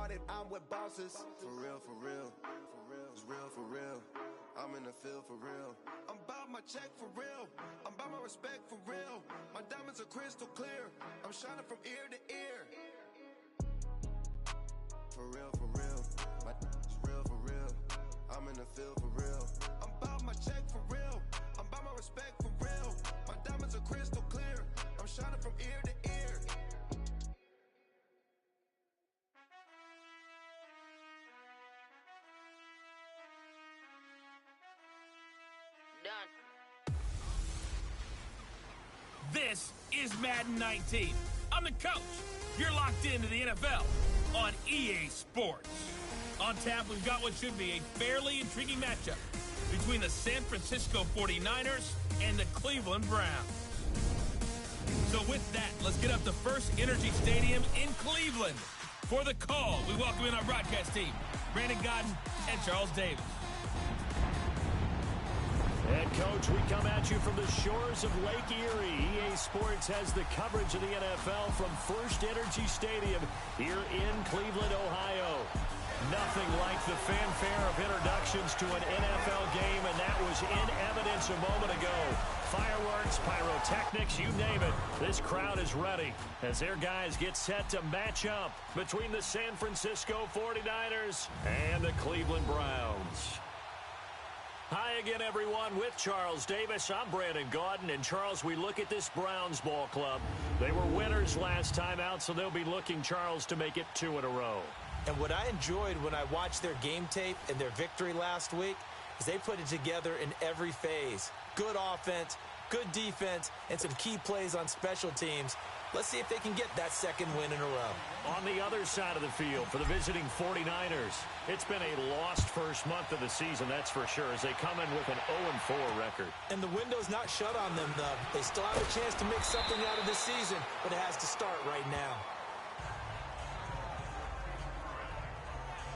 started, I'm with bosses. For real, for real, for real, it's real for real. I'm in the field for real. I'm about my check for real. I'm about my respect for real. My diamonds are crystal clear. I'm shining from ear to ear. For real, for real. It's real for real. I'm in the field for real. I'm about my check for real. I'm about my respect for real. My diamonds are crystal clear. I'm shining from ear to ear. Done. This is Madden 19. I'm the coach. You're locked into the NFL on EA Sports. On tap, we've got what should be a fairly intriguing matchup between the San Francisco 49ers and the Cleveland Browns. So with that, let's get up to First Energy Stadium in Cleveland. For the call, we welcome in our broadcast team, Brandon Godden and Charles Davis. And, Coach, we come at you from the shores of Lake Erie. EA Sports has the coverage of the NFL from First Energy Stadium here in Cleveland, Ohio. Nothing like the fanfare of introductions to an NFL game, and that was in evidence a moment ago. Fireworks, pyrotechnics, you name it. This crowd is ready as their guys get set to match up between the San Francisco 49ers and the Cleveland Browns. Hi again, everyone. With Charles Davis, I'm Brandon Gaudin. And, Charles, we look at this Browns ball club. They were winners last time out, so they'll be looking, Charles, to make it 2 in a row. And what I enjoyed when I watched their game tape and their victory last week is they put it together in every phase. Good offense, good defense, and some key plays on special teams. Let's see if they can get that second win in a row. On the other side of the field for the visiting 49ers, it's been a lost first month of the season, that's for sure, as they come in with an 0-4 record. And the window's not shut on them, though. They still have a chance to make something out of this season, but it has to start right now.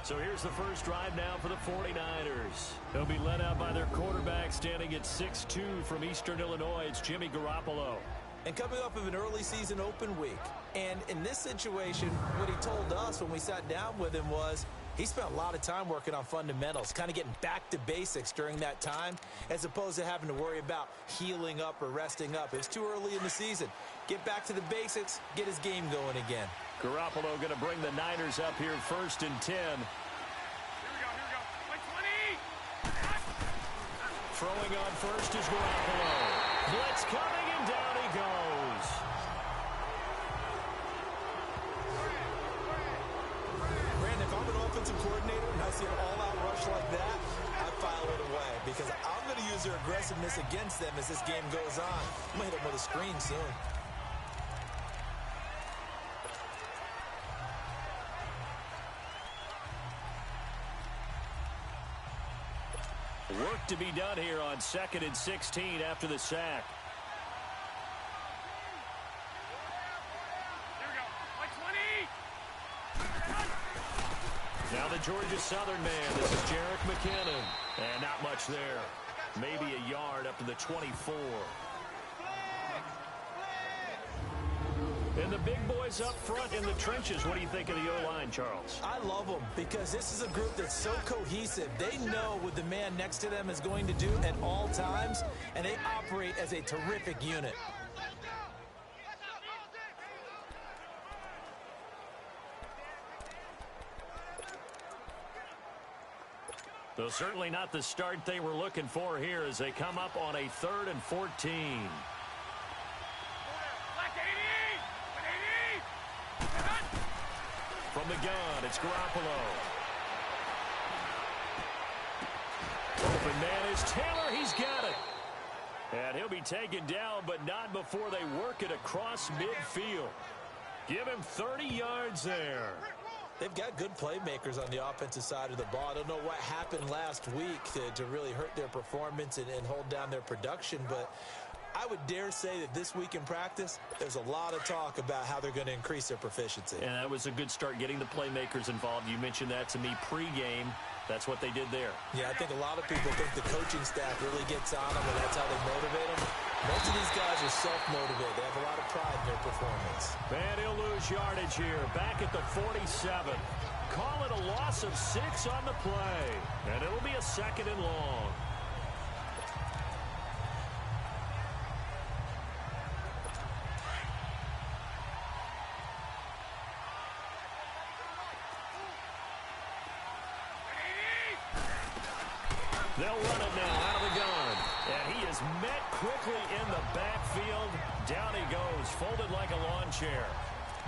So here's the first drive now for the 49ers. They'll be led out by their quarterback standing at 6'2" from Eastern Illinois. It's Jimmy Garoppolo. And coming off of an early season open week. And in this situation, what he told us when we sat down with him was he spent a lot of time working on fundamentals, kind of getting back to basics during that time, as opposed to having to worry about healing up or resting up. It was too early in the season. Get back to the basics, get his game going again. Garoppolo going to bring the Niners up here 1st and 10. Here we go. Like 20! Throwing on first is Garoppolo. Blitz coming, and down he goes. Brandon, if I'm an offensive coordinator and I see an all-out rush like that, I file it away because I'm going to use their aggressiveness against them as this game goes on. I'm going to hit them with a screen soon. Work to be done here on 2nd and 16 after the sack. Here we go. Like 20! Now the Georgia Southern man. This is Jerick McKinnon. And not much there. Maybe a yard up to the 24. And the big boys up front in the trenches. What do you think of the O-line, Charles? I love them because this is a group that's so cohesive. They know what the man next to them is going to do at all times, and they operate as a terrific unit. Though certainly not the start they were looking for here as they come up on a 3rd and 14. From the gun, it's Garoppolo. Open man is Taylor. He's got it. And he'll be taken down, but not before they work it across midfield. Give him 30 yards there. They've got good playmakers on the offensive side of the ball. I don't know what happened last week to really hurt their performance and hold down their production, but I would dare say that this week in practice, there's a lot of talk about how they're going to increase their proficiency. And that was a good start getting the playmakers involved. You mentioned that to me pregame. That's what they did there. Yeah, I think a lot of people think the coaching staff really gets on them, and that's how they motivate them. Most of these guys are self-motivated. They have a lot of pride in their performance. And he'll lose yardage here. Back at the 47. call it a loss of 6 on the play. And it'll be a 2nd and long. They'll run it now out of the gun. And he is met quickly in the backfield. Down he goes, folded like a lawn chair.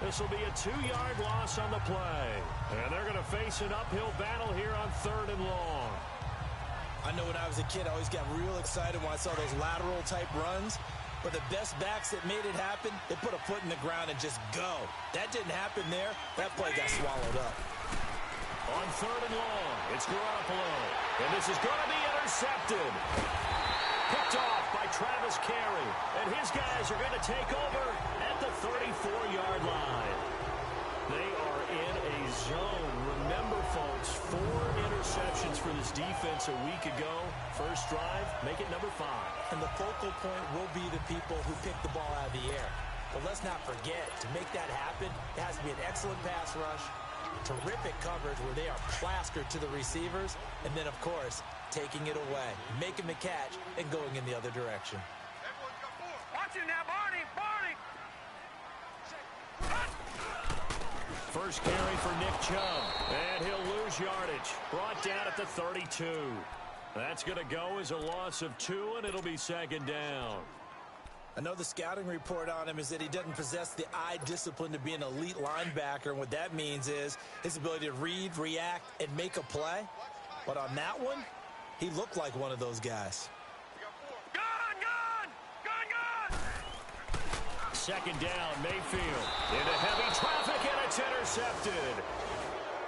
This will be a 2-yard loss on the play. And they're going to face an uphill battle here on 3rd and long. I know when I was a kid, I always got real excited when I saw those lateral-type runs. But the best backs that made it happen, they put a foot in the ground and just go. That didn't happen there. That play got swallowed up. On 3rd and long, it's Garoppolo. And this is going to be intercepted. Picked off by Travis Carey. And his guys are going to take over at the 34-yard line. They are in a zone. Remember, folks, 4 interceptions for this defense a week ago. First drive, make it number 5. And the focal point will be the people who pick the ball out of the air. But let's not forget, to make that happen, it has to be an excellent pass rush, terrific coverage where they are plastered to the receivers, and then, of course, taking it away, making the catch, and going in the other direction. Watch him now, Barney! Barney! First carry for Nick Chubb, and he'll lose yardage. Brought down at the 32. That's going to go as a loss of 2, and it'll be 2nd down. I know the scouting report on him is that he doesn't possess the eye discipline to be an elite linebacker, and what that means is his ability to read, react, and make a play. But on that one, he looked like one of those guys. Gun! Gun! Gun! Gun! 2nd down, Mayfield. Into heavy traffic, and it's intercepted.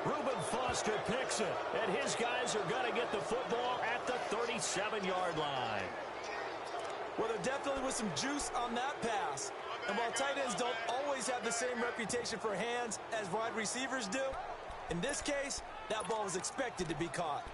Reuben Foster picks it, and his guys are going to get the football at the 37-yard line. Well, there definitely was some juice on that pass. And while tight ends don't always have the same reputation for hands as wide receivers do, in this case, that ball was expected to be caught.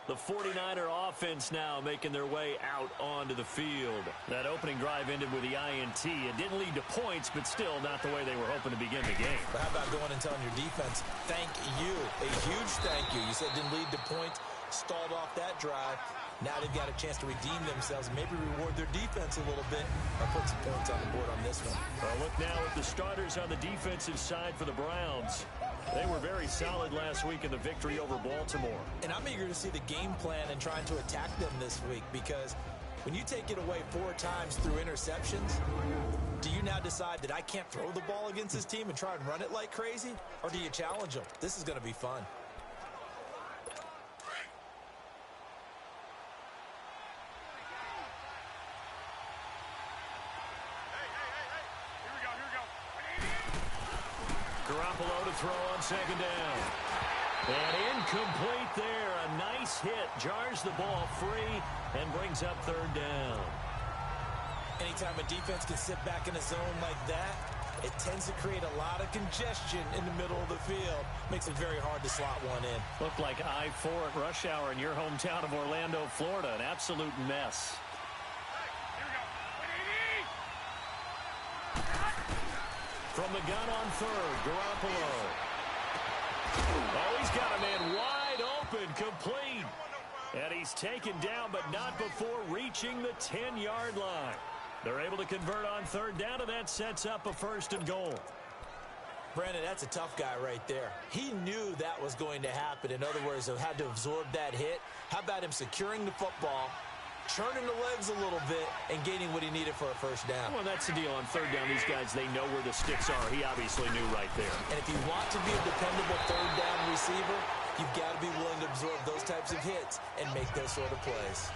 The 49er offense now making their way out onto the field. That opening drive ended with the INT. It didn't lead to points, but still not the way they were hoping to begin the game. But how about going and telling your defense, thank you, a huge thank you. You said it didn't lead to points, stalled off that drive. Now they've got a chance to redeem themselves and maybe reward their defense a little bit or put some points on the board on this one. Well, look now at the starters on the defensive side for the Browns. They were very solid last week in the victory over Baltimore. And I'm eager to see the game plan and trying to attack them this week, because when you take it away 4 times through interceptions, do you now decide that I can't throw the ball against this team and try and run it like crazy? Or do you challenge them? This is going to be fun. Garoppolo to throw on 2nd down. And incomplete there. A nice hit. Jars the ball free and brings up 3rd down. Anytime a defense can sit back in a zone like that, it tends to create a lot of congestion in the middle of the field. Makes it very hard to slot one in. Looked like I-4 at rush hour in your hometown of Orlando, Florida. An absolute mess. From the gun on 3rd, Garoppolo. Oh, he's got a man wide open, complete. And he's taken down, but not before reaching the 10-yard line. They're able to convert on 3rd down, and that sets up a 1st and goal. Brandon, that's a tough guy right there. He knew that was going to happen. In other words, he had to absorb that hit. How about him securing the football, churning the legs a little bit, and gaining what he needed for a 1st down? Well, that's the deal. On 3rd down, these guys, they know where the sticks are. He obviously knew right there. And if you want to be a dependable 3rd down receiver, you've got to be willing to absorb those types of hits and make those sort of plays.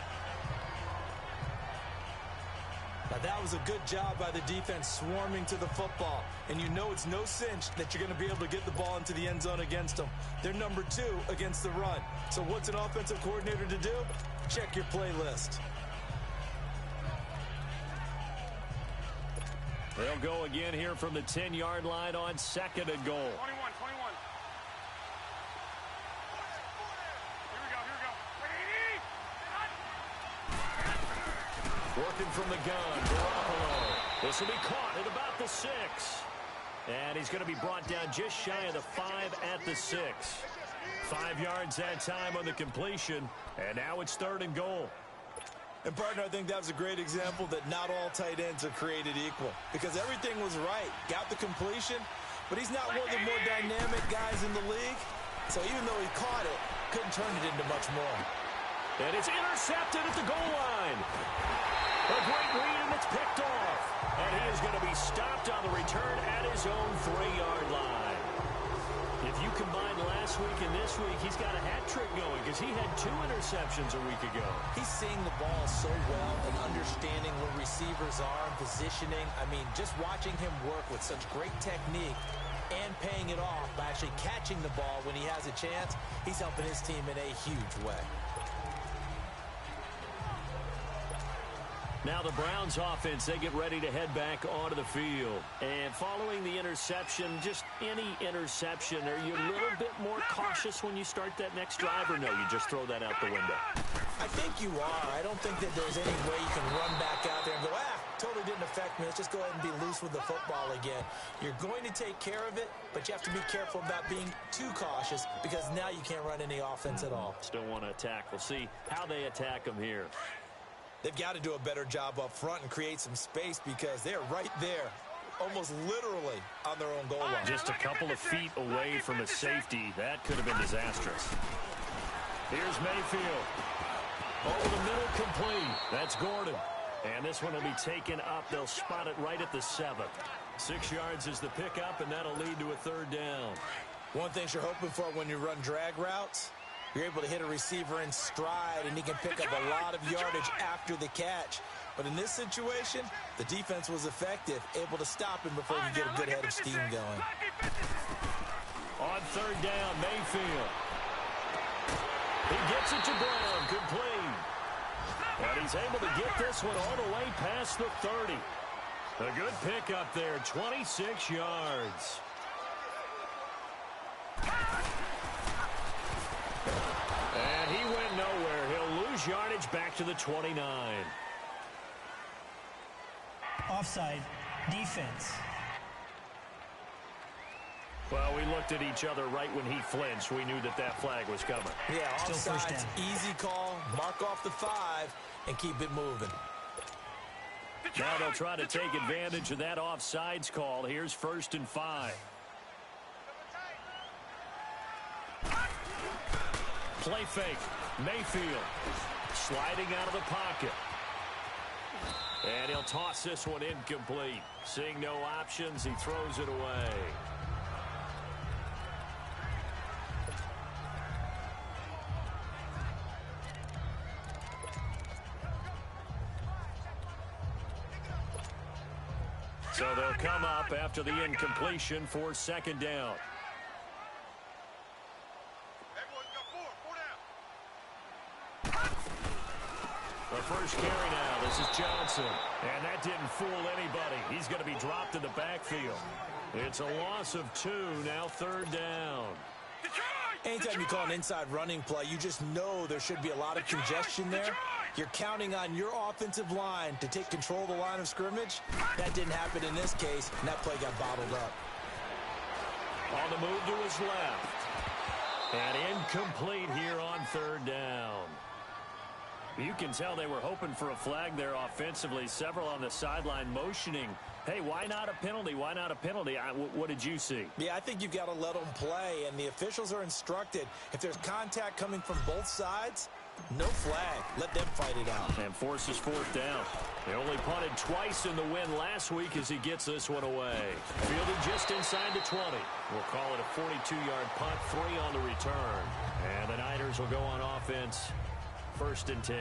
Now, that was a good job by the defense swarming to the football. And you know it's no cinch that you're going to be able to get the ball into the end zone against them. They're number 2 against the run. So what's an offensive coordinator to do? Check your playlist. They'll go again here from the 10-yard line on 2nd and goal. 21. Here we go. Working from the gun, Garoppolo. This will be caught at about the 6. And he's going to be brought down just shy of the 5 at the 6. 5 yards that time on the completion, and now it's 3rd and goal. And, partner, I think that was a great example that not all tight ends are created equal, because everything was right. Got the completion, but he's not one of the more dynamic guys in the league. So even though he caught it, couldn't turn it into much more. And it's intercepted at the goal line. A great read, and it's picked off. And he is going to be stopped on the return at his own 3-yard line. If you combine last week and this week, he's got a hat trick going because he had 2 interceptions a week ago. He's seeing the ball so well and understanding where receivers are and positioning. I mean, just watching him work with such great technique and paying it off by actually catching the ball when he has a chance, he's helping his team in a huge way. Now the Browns offense, they get ready to head back onto the field. And following the interception, just any interception, are you a little bit more cautious when you start that next drive, or no, you just throw that out the window? I think you are. I don't think that there's any way you can run back out there and go, totally didn't affect me. Let's just go ahead and be loose with the football again. You're going to take care of it, but you have to be careful about being too cautious because now you can't run any offense at all. Still want to attack. We'll see how they attack them here. They've got to do a better job up front and create some space because they're right there, almost literally on their own goal line. Just a couple of feet away from a safety. That could have been disastrous. Here's Mayfield. Over the middle, complete. That's Gordon. And this one will be taken up. They'll spot it right at the 7. 6 yards is the pickup, and that'll lead to a 3rd down. One thing you're hoping for when you run drag routes, you're able to hit a receiver in stride, and he can pick up a lot of yardage after the catch. But in this situation, the defense was effective, able to stop him before you get a good head of steam going. On 3rd down, Mayfield. He gets it to Brown, complete. And he's able to get this one all the way past the 30. A good pickup there, 26 yards. And he went nowhere. He'll lose yardage back to the 29. Offside, defense. Well, we looked at each other right when he flinched. We knew that that flag was coming. Yeah, Still first offsides, down. easy call, mark off the 5, and keep it moving. Now they'll try to take advantage of that offsides call. Here's 1st and 5. Play fake. Mayfield sliding out of the pocket. And he'll toss this one incomplete. Seeing no options, he throws it away. So they'll come up after the incompletion for 2nd down. The first carry now. This is Johnson. And that didn't fool anybody. He's going to be dropped in the backfield. It's a loss of 2. Now 3rd down. Anytime you call an inside running play, you just know there should be a lot of congestion there. You're counting on your offensive line to take control of the line of scrimmage. That didn't happen in this case, and that play got bottled up. On the move to his left. And incomplete here on 3rd down. You can tell they were hoping for a flag there offensively. Several on the sideline motioning. Hey, why not a penalty? Why not a penalty? What did you see? Yeah, I think you've got to let them play, and the officials are instructed. If there's contact coming from both sides, no flag. Let them fight it out. And forces 4th down. They only punted twice in the win last week as he gets this one away. Fielded just inside the 20. We'll call it a 42-yard punt, 3 on the return. And the Niners will go on offense, 1st and 10.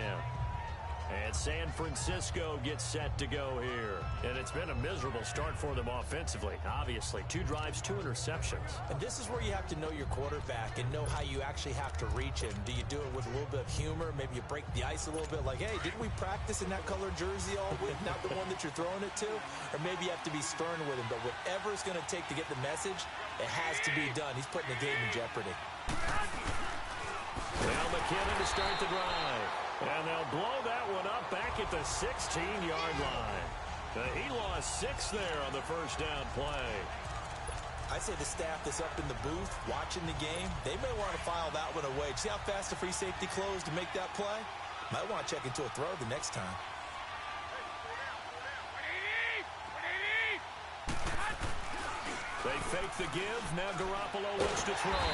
And San Francisco gets set to go here. And it's been a miserable start for them offensively. Obviously, 2 drives, 2 interceptions. And this is where you have to know your quarterback and know how you actually have to reach him. Do you do it with a little bit of humor? Maybe you break the ice a little bit like, hey, didn't we practice in that colored jersey all week? Not the one that you're throwing it to? Or maybe you have to be stern with him. But whatever it's going to take to get the message, it has to be done. He's putting the game in jeopardy. Now McKinnon to start the drive. And they'll blow that one up back at the 16-yard line. He lost 6 there on the 1st down play. I say the staff that's up in the booth watching the game, they may want to file that one away. See how fast the free safety closed to make that play? Might want to check into a throw the next time. They fake the give. Now Garoppolo looks to throw.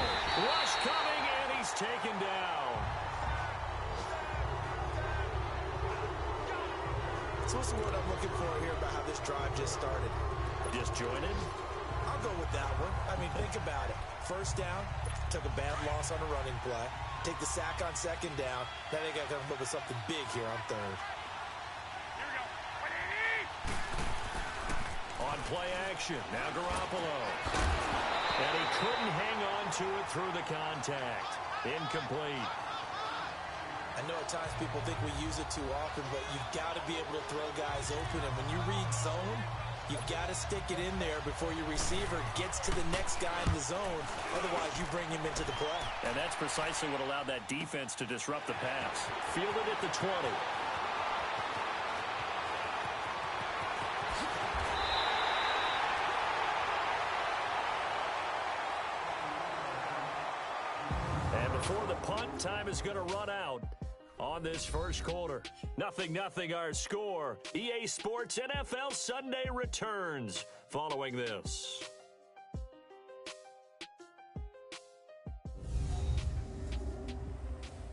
Rush coming, and he's taken down. So what's the word I'm looking for here about how this drive just started? Disjointed? I'll go with that one. I mean, think about it. First down, took a bad loss on a running play. Take the sack on second down. Now they got to come up with something big here on third. On play action, now Garoppolo. And he couldn't hang on to it through the contact. Incomplete. I know at times people think we use it too often, but you've got to be able to throw guys open. And when you read zone, you've got to stick it in there before your receiver gets to the next guy in the zone. Otherwise, you bring him into the play. And that's precisely what allowed that defense to disrupt the pass. Fielded at the 20. And before the punt, time is going to run out on this first quarter. 0-0 our score. EA Sports NFL Sunday returns following this.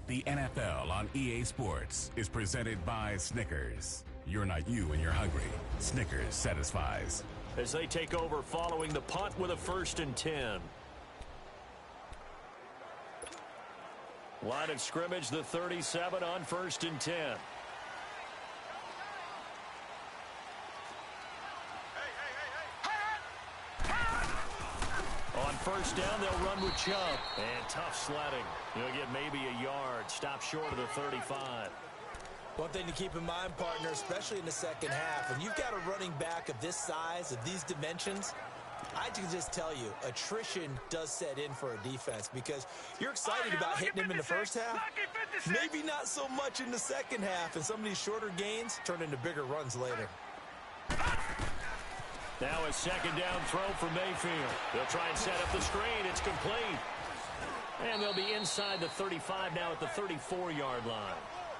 The NFL on EA Sports is presented by Snickers. You're not you when you're hungry. Snickers satisfies. As they take over following the punt with a 1st and 10. Line of scrimmage, the 37 on 1st and 10. On first down, they'll run with Chubb. And tough sledding. He'll get maybe a yard. Stop short of the 35. One thing to keep in mind, partner, especially in the second half, when you've got a running back of this size, of these dimensions, I can just tell you, attrition does set in for a defense because you're excited about hitting him in the first half. Maybe not so much in the second half, and some of these shorter gains turn into bigger runs later. Now a second down throw for Mayfield. They'll try and set up the screen. It's complete. And they'll be inside the 35 now at the 34-yard line.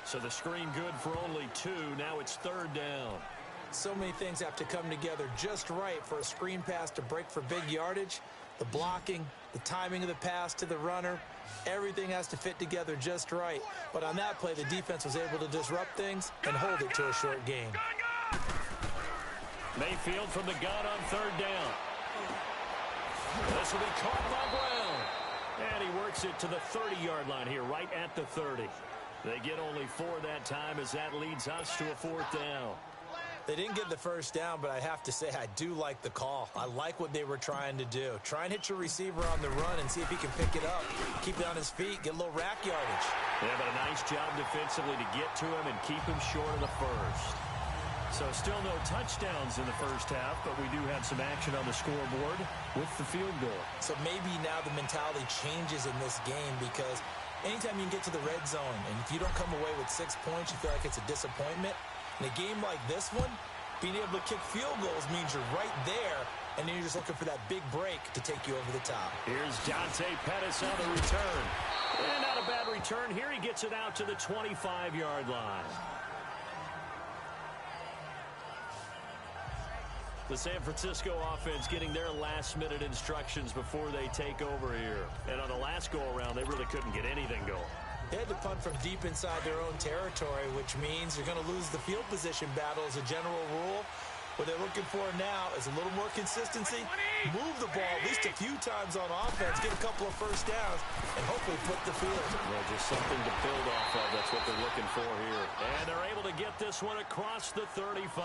So the screen good for only 2. Now it's 3rd down. So many things have to come together just right for a screen pass to break for big yardage. The blocking, the timing of the pass to the runner, everything has to fit together just right. But on that play, the defense was able to disrupt things and hold it to a short gain. Mayfield from the gun on 3rd down. This will be caught by Brown. And he works it to the 30-yard line here, right at the 30. They get only 4 that time as that leads us to a 4th down. They didn't get the first down, but I have to say I do like the call. I like what they were trying to do. Try and hit your receiver on the run and see if he can pick it up. Keep it on his feet, get a little rack yardage. Yeah, but a nice job defensively to get to him and keep him short of the first. So still no touchdowns in the first half, but we do have some action on the scoreboard with the field goal. So maybe now the mentality changes in this game because anytime you can get to the red zone, and if you don't come away with 6 points, you feel like it's a disappointment. In a game like this one, being able to kick field goals means you're right there, and then you're just looking for that big break to take you over the top. Here's Dante Pettis on the return. And not a bad return. Here he gets it out to the 25-yard line. The San Francisco offense getting their last-minute instructions before they take over here. And on the last go-around, they really couldn't get anything going. They had to punt from deep inside their own territory, which means you're going to lose the field position battle as a general rule. What they're looking for now is a little more consistency, move the ball at least a few times on offense, get a couple of first downs, and hopefully flip the field. Well, just something to build off of. That's what they're looking for here. And they're able to get this one across the 35.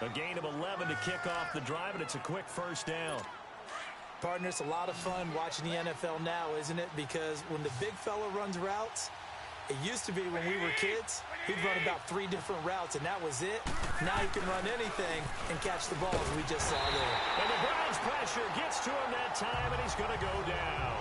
A gain of 11 to kick off the drive, and it's a quick first down. Partner, it's a lot of fun watching the NFL now, isn't it? Because when the big fella runs routes, it used to be when we were kids, he'd run about 3 different routes, and that was it. Now he can run anything and catch the ball, as we just saw there. And the Browns pressure gets to him that time, and he's going to go down.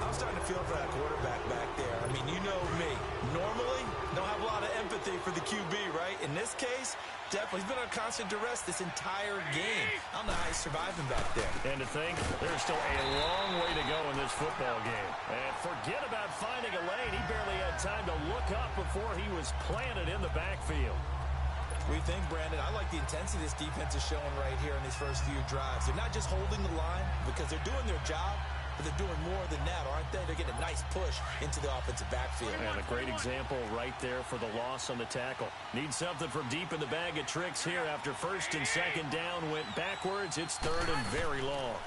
I'm starting to feel for that quarterback back there. I mean, you know me. Normally, don't have a lot of empathy for the QB, right? In this case, Definitely. He's been on constant duress this entire game. I don't know how he's surviving back there. And to think, there's still a long way to go in this football game. And forget about finding a lane. He barely had time to look up before he was planted in the backfield. We think, Brandon, I like the intensity this defense is showing right here in these first few drives. They're not just holding the line because they're doing their job, but they're doing more than that, aren't they? They're getting a nice push into the offensive backfield. And a great example right there for the loss on the tackle. Need something from deep in the bag of tricks here after first and second down went backwards. It's third and very long.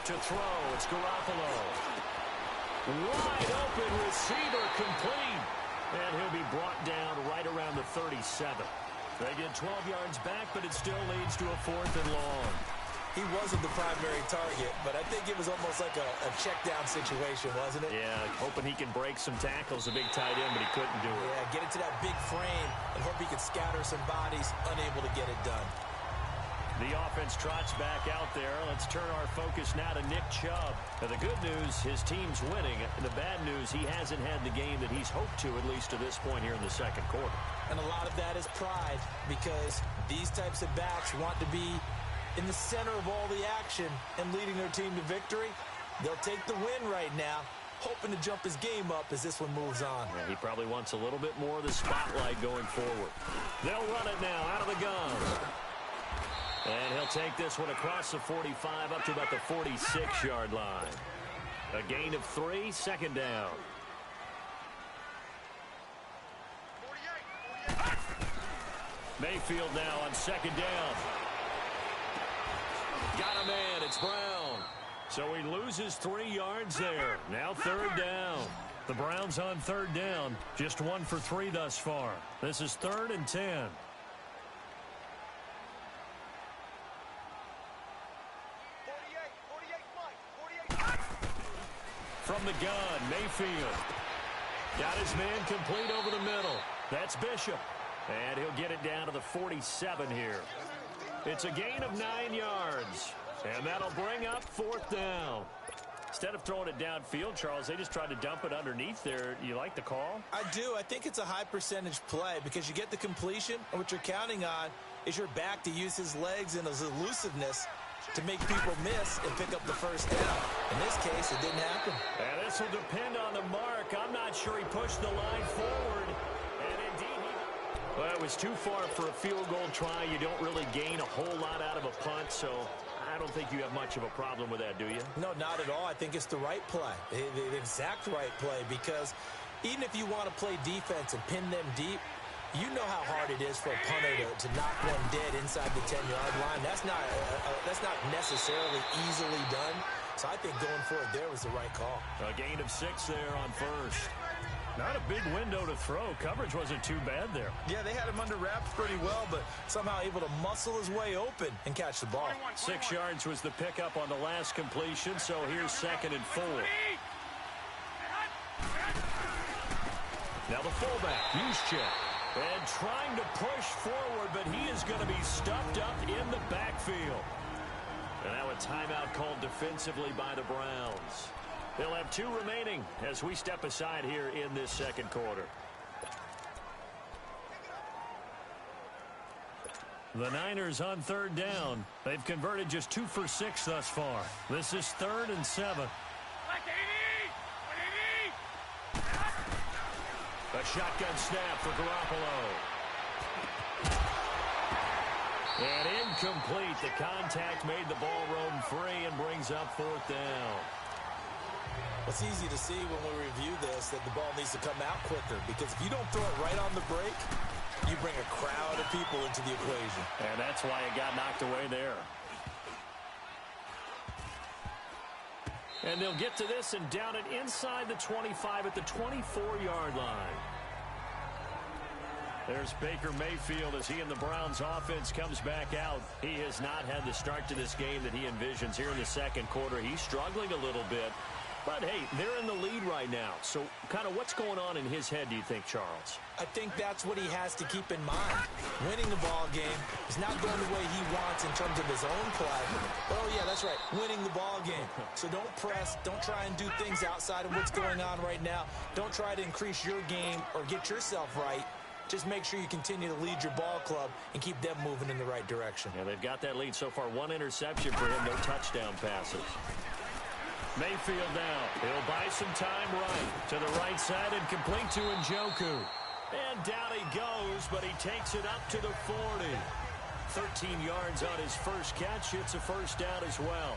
To throw, it's Garoppolo. Wide open receiver complete. And he'll be brought down right around the 37. They get 12 yards back, but it still leads to a fourth and long. He wasn't the primary target, but I think it was almost like a check-down situation, wasn't it? Yeah, hoping he can break some tackles, a big tight end, but he couldn't do it. Yeah, get into that big frame and hope he can scatter some bodies, unable to get it done. The offense trots back out there. Let's turn our focus now to Nick Chubb. Now, the good news, his team's winning. The bad news, he hasn't had the game that he's hoped to, at least to this point here in the second quarter. And a lot of that is pride, because these types of backs want to be in the center of all the action and leading their team to victory. They'll take the win right now, hoping to jump his game up as this one moves on. Yeah, he probably wants a little bit more of the spotlight going forward. They'll run it now out of the gun. And he'll take this one across the 45 up to about the 46-yard line. A gain of 3, second down. 48. Mayfield now on second down. Got a man, it's Brown. So he loses 3 yards there. Now third down. The Browns on third down. Just 1 for 3 thus far. This is 3rd and 10. From the gun, Mayfield. Got his man complete over the middle. That's Bishop. And he'll get it down to the 47 here. It's a gain of 9 yards. And that'll bring up 4th down. Instead of throwing it downfield, Charles, they just tried to dump it underneath there. You like the call? I do. I think it's a high percentage play because you get the completion, and what you're counting on is your back to use his legs and his elusiveness to make people miss and pick up the first down. In this case, it didn't happen. And this will depend on the mark. I'm not sure he pushed the line forward. And indeed, well, it was too far for a field goal try. You don't really gain a whole lot out of a punt, so I don't think you have much of a problem with that, do you? No, not at all. I think it's the right play, the exact right play, because even if you want to play defense and pin them deep, you know how hard it is for a punter to knock one dead inside the 10-yard line. That's not necessarily easily done. So I think going for it there was the right call. A gain of 6 there on first. Not a big window to throw. Coverage wasn't too bad there. Yeah, they had him under wraps pretty well, but somehow able to muscle his way open and catch the ball. 6 yards was the pickup on the last completion, so here's 2nd and 4. Now the fullback, Juszczyk. And trying to push forward, but he is going to be stuffed up in the backfield. And now a timeout called defensively by the Browns. They'll have 2 remaining as we step aside here in this second quarter. The Niners on third down. They've converted just 2 for 6 thus far. This is 3rd and 7. A shotgun snap for Garoppolo. And incomplete. The contact made the ball roam free and brings up 4th down. It's easy to see when we review this that the ball needs to come out quicker, because if you don't throw it right on the break, you bring a crowd of people into the equation. And that's why it got knocked away there. And they'll get to this and down it inside the 25 at the 24-yard line. There's Baker Mayfield as he and the Browns offense comes back out. He has not had the start to this game that he envisions here in the second quarter. He's struggling a little bit. But, hey, they're in the lead right now. So kind of what's going on in his head, do you think, Charles? I think that's what he has to keep in mind. Winning the ball game is not going the way he wants in terms of his own play. But, oh, yeah, that's right, winning the ball game. So don't press. Don't try and do things outside of what's going on right now. Don't try to increase your game or get yourself right. Just make sure you continue to lead your ball club and keep them moving in the right direction. Yeah, they've got that lead so far. 1 interception for him, no touchdown passes. Mayfield now. He'll buy some time right. To the right side and complete to Njoku. And down he goes, but he takes it up to the 40. 13 yards on his first catch. It's a first down as well.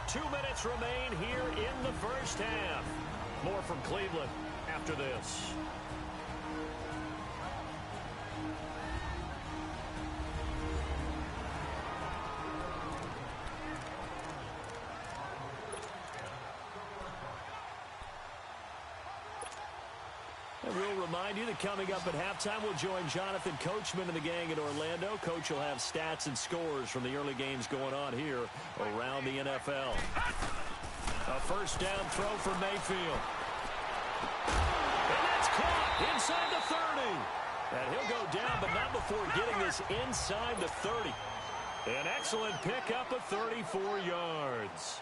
2 minutes remain here in the first half. More from Cleveland after this. And we'll remind you that coming up at halftime, we'll join Jonathan Coachman and the gang in Orlando. Coach will have stats and scores from the early games going on here around the NFL. A first down throw for Mayfield. And that's caught inside the 30. And he'll go down, but not before getting this inside the 30. An excellent pickup of 34 yards.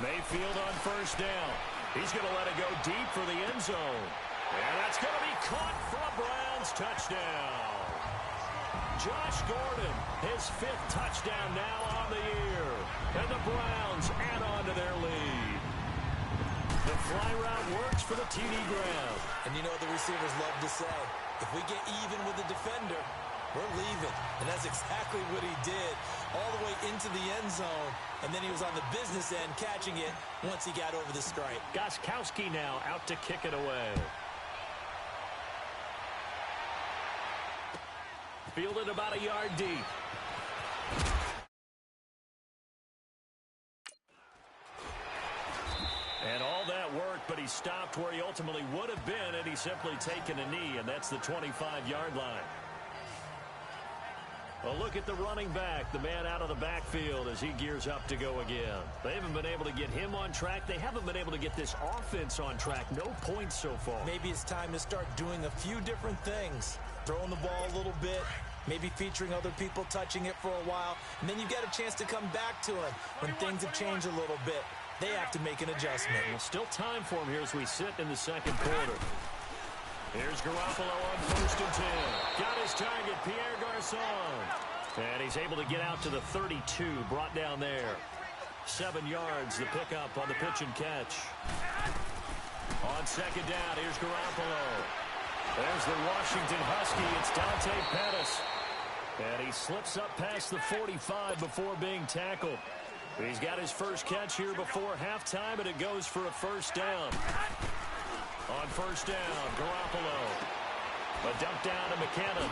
Mayfield on first down. He's going to let it go deep for the end zone. And that's going to be caught for a Browns touchdown. Josh Gordon, his 5th touchdown now on the year. And the Browns add on to their lead. The fly route works for the TD Graham. And you know what the receivers love to say? If we get even with the defender, we're leaving. And that's exactly what he did, all the way into the end zone. And then he was on the business end catching it once he got over the stripe. Gostkowski now out to kick it away. Fielded about a yard deep. And all that worked, but he stopped where he ultimately would have been had he simply taken a knee, and that's the 25-yard line. A look at the running back, the man out of the backfield as he gears up to go again. They haven't been able to get him on track. They haven't been able to get this offense on track. No points so far. Maybe it's time to start doing a few different things. Throwing the ball a little bit, maybe featuring other people touching it for a while, and then you get a chance to come back to him when things have changed a little bit. They have to make an adjustment. Well, still time for him here as we sit in the second quarter. Here's Garoppolo on 1st and 10. Got his target, Pierre Garçon. And he's able to get out to the 32, brought down there. 7 yards, the pickup on the pitch and catch. On second down, here's Garoppolo. There's the Washington Husky. It's Dante Pettis. And he slips up past the 45 before being tackled. He's got his first catch here before halftime, and it goes for a first down. On first down, Garoppolo. A dump down to McKinnon.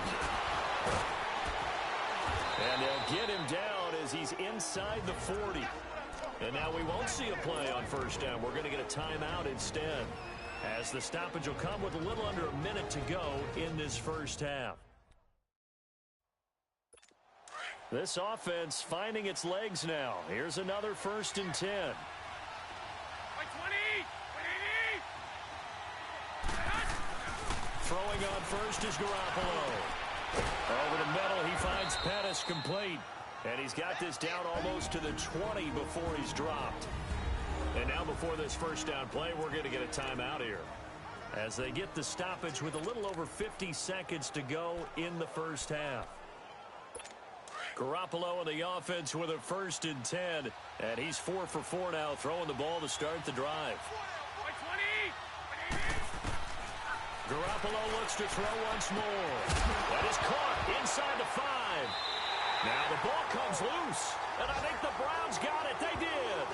And they'll get him down as he's inside the 40. And now we won't see a play on first down. We're going to get a timeout instead, as the stoppage will come with a little under a minute to go in this first half. This offense finding its legs now. Here's another 1st and 10. Throwing on first is Garoppolo. Over the middle, he finds Pettis complete. And he's got this down almost to the 20 before he's dropped. And now before this first down play, we're going to get a timeout here, as they get the stoppage with a little over 50 seconds to go in the first half. Garoppolo on the offense with a 1st and 10. And he's 4 for 4 now, throwing the ball to start the drive. Garoppolo looks to throw once more. That is caught inside the 5. Now the ball comes loose, and I think the Browns got it. They did.